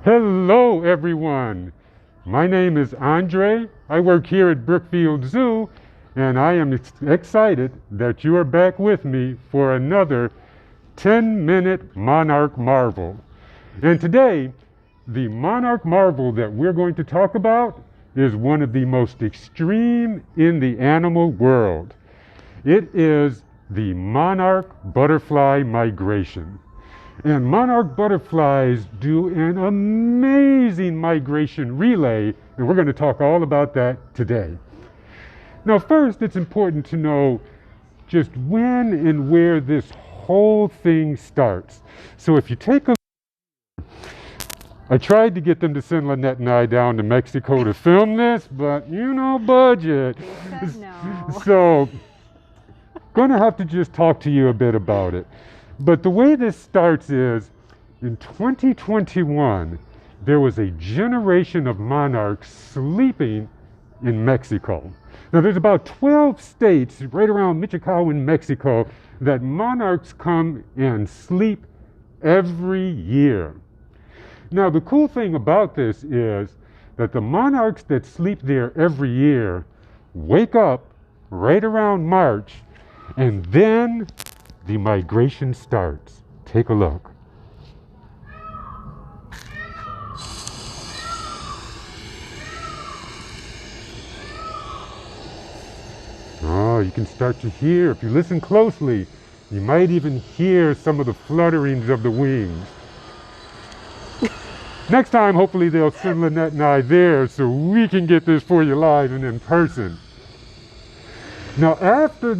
Hello, everyone. My name is Andre. I work here at Brookfield Zoo, and I am excited that you are back with me for another 10-minute Monarch Marvel. And today, the Monarch Marvel that we're going to talk about is one of the most extreme in the animal world. It is the monarch butterfly migration. And monarch butterflies do an amazing migration relay, and we're going to talk all about that today. Now, first, it's important to know just when and where this whole thing starts. So if you take a I tried to get them to send Lynette and I down to Mexico to film this, but budget. They said no. So, gonna have to just talk to you a bit about it. But the way this starts is, in 2021, there was a generation of monarchs sleeping in Mexico. Now, there's about 12 states right around Michoacan, Mexico, that monarchs come and sleep every year. Now, the cool thing about this is that the monarchs that sleep there every year wake up right around March, and then the migration starts. Take a look. Oh, you can start to hear, if you listen closely, you might even hear some of the flutterings of the wings. Next time, hopefully they'll send Lynette and I there so we can get this for you live and in person. Now, after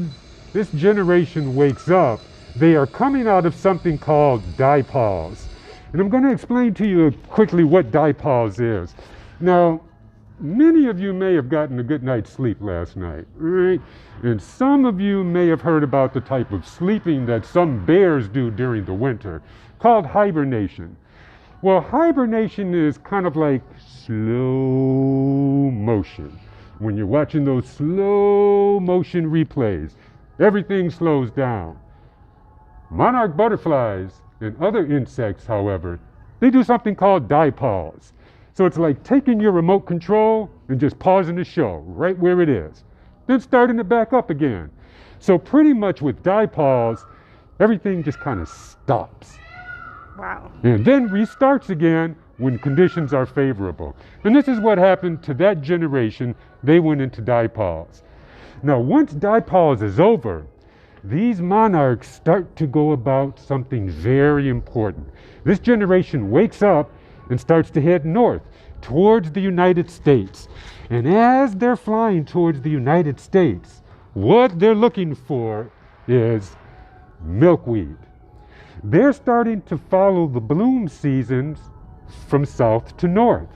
this generation wakes up, they are coming out of something called Dipoles. And I'm going to explain to you quickly what Dipoles is. Now, many of you may have gotten a good night's sleep last night, right? And some of you may have heard about the type of sleeping that some bears do during the winter, called hibernation. Well, hibernation is kind of like slow motion. When you're watching those slow motion replays, everything slows down. Monarch butterflies and other insects, however, they do something called dipause. So it's like taking your remote control and just pausing the show right where it is, then starting it back up again. So pretty much with dipause, everything just kind of stops. Wow. And then restarts again when conditions are favorable. And this is what happened to that generation. They went into dipause. Now, once dipause is over, these monarchs start to go about something very important. This generation wakes up and starts to head north towards the United States. And as they're flying towards the United States, what they're looking for is milkweed. They're starting to follow the bloom seasons from south to north.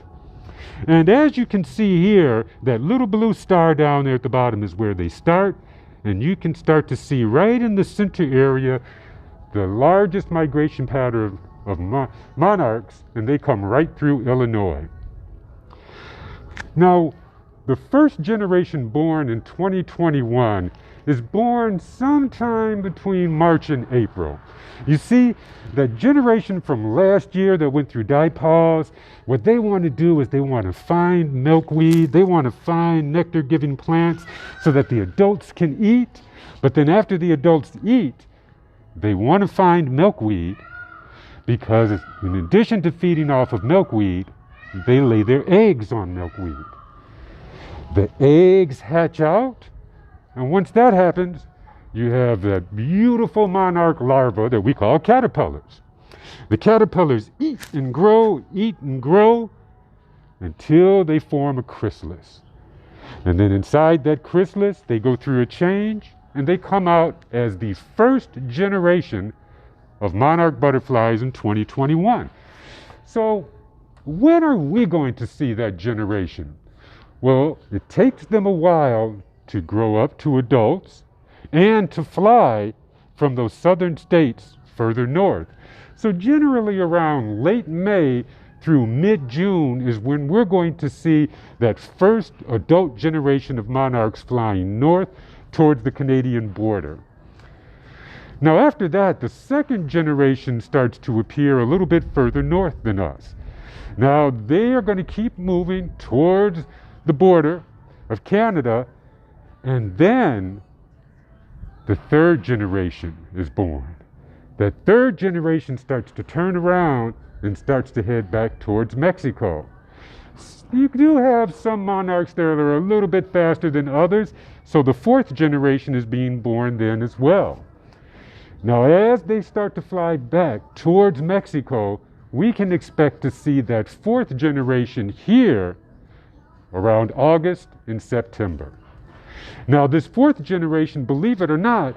And as you can see here, that little blue star down there at the bottom is where they start. And you can start to see right in the center area the largest migration pattern of monarchs, and they come right through Illinois. Now, the first generation born in 2021 is born sometime between March and April. You see, that generation from last year that went through dipause, what they want to do is they want to find milkweed, they want to find nectar-giving plants so that the adults can eat. But then after the adults eat, they want to find milkweed because in addition to feeding off of milkweed, they lay their eggs on milkweed. The eggs hatch out, and once that happens, you have that beautiful monarch larva that we call caterpillars. The caterpillars eat and grow until they form a chrysalis. And then inside that chrysalis, they go through a change, and they come out as the first generation of monarch butterflies in 2021. So when are we going to see that generation? Well, it takes them a while to grow up to adults and to fly from those southern states further north. So generally around late May through mid-June is when we're going to see that first adult generation of monarchs flying north towards the Canadian border. Now after that, the second generation starts to appear a little bit further north than us. Now they are going to keep moving towards the border of Canada, and then the third generation is born. That third generation starts to turn around and starts to head back towards Mexico. You do have some monarchs there that are a little bit faster than others, so the fourth generation is being born then as well. Now, as they start to fly back towards Mexico, we can expect to see that fourth generation here around August and September. Now, this fourth generation, believe it or not,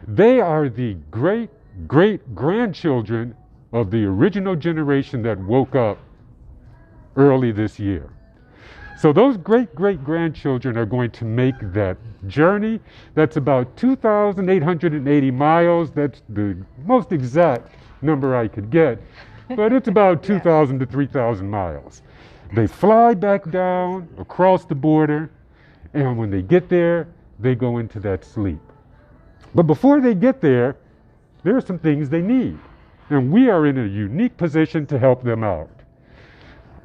they are the great-great-grandchildren of the original generation that woke up early this year. So those great-great-grandchildren are going to make that journey. That's about 2,880 miles. That's the most exact number I could get, but it's about 2,000 to 3,000 miles. They fly back down across the border, and when they get there, they go into that sleep. But before they get there are some things they need, and we are in a unique position to help them out.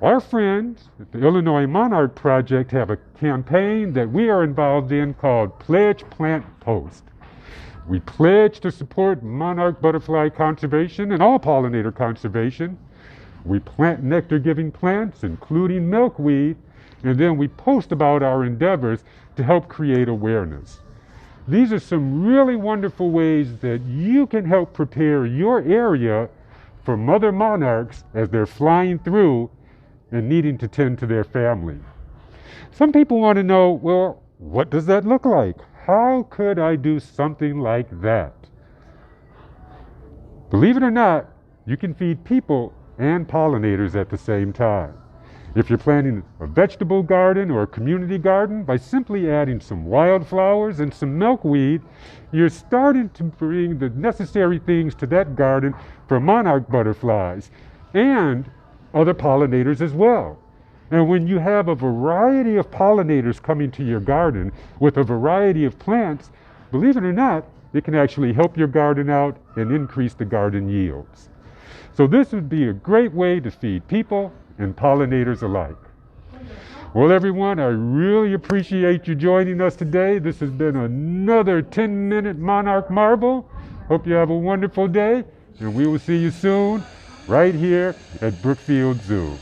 Our friends at the Illinois Monarch Project have a campaign that we are involved in called Pledge Plant Post. We pledge to support monarch butterfly conservation and all pollinator conservation. We plant nectar-giving plants, including milkweed, and then we post about our endeavors to help create awareness. These are some really wonderful ways that you can help prepare your area for mother monarchs as they're flying through and needing to tend to their family. Some people want to know, well, what does that look like? How could I do something like that? Believe it or not, you can feed people and pollinators at the same time. If you're planting a vegetable garden or a community garden, by simply adding some wildflowers and some milkweed, you're starting to bring the necessary things to that garden for monarch butterflies and other pollinators as well. And when you have a variety of pollinators coming to your garden with a variety of plants, believe it or not, it can actually help your garden out and increase the garden yields. So this would be a great way to feed people and pollinators alike. Well, everyone, I really appreciate you joining us today. This has been another 10-minute Monarch Marvel. Hope you have a wonderful day, and we will see you soon right here at Brookfield Zoo.